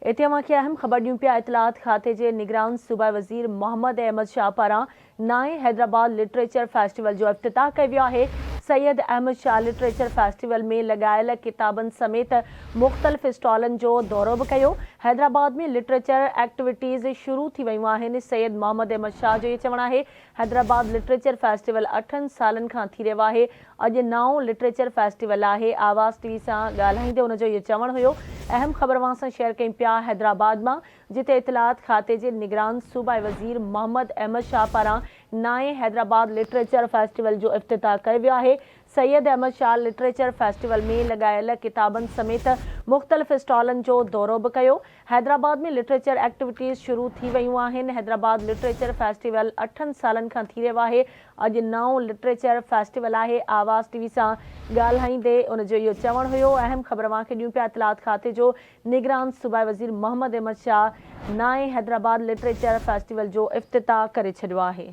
इते अहम ख़बर ॾियूं पिया। इतलात खाते जे निगरान सूबाई वज़ीर मोहम्मद अहमद शाह पारां नाए हैदराबाद लिटरेचर फेस्टिवल जो इफ्तिताह कयो वियो आहे। सैयद अहमद शाह लिटरेचर फेस्टिवल में लगायल किताबनि समेत मुख़्तलिफ़ स्टॉलन जो दौरो भी कयो। हैदराबाद में लिटरेचर एक्टिविटीज़ शुरू थी वयूं आहिनि। सैयद मोहम्मद अहमद शाह जो ये चवणु आहे हैदराबाद लिटरेचर फेस्टिवल 8 सालनि खां थी रहियो आहे। अॼु नओं लिटरेचर फेस्टिवल आहे। आवाज़ टीवी सां ॻाल्हाईंदे हुनजो ये चवणु हुयो। अहम ख़बर सां शेयर कयूं पिया हैदराबाद मां, जिते इतलात खाते जे निगरान सूबाई वज़ीर मोहम्मद अहमद शाह पारां नाए हैदराबाद लिटरेचर फेस्टिवल जो इफ्तिताह कयो वियो आहे। सैयद अहमद शाह लिटरेचर फेस्टिवल में लगायल किताबनि समेत मुख़्तलिफ़ स्टॉलन जो दौरो भी कयो। हैदराबाद में लिटरेचर एक्टिविटीज़ शुरू थी वयूं आहिनि। हैदराबाद लिटरेचर फेस्टिवल 8 सालनि खां थी रहियो आहे। अॼु नओं लिटरेचर फेस्टिवल आहे। आवाज़ टीवी सां ॻाल्हाईंदे उनजो इहो चवणु हुयो। अहम ख़बर खे ॾियूं पिया। इतलात खाते जो निगरान सूबाई वज़ीर मोहम्मद अहमद शाह नाए हैदराबाद लिटरेचर फेस्टिवल जो इफ्तिताह करे छॾियो आहे।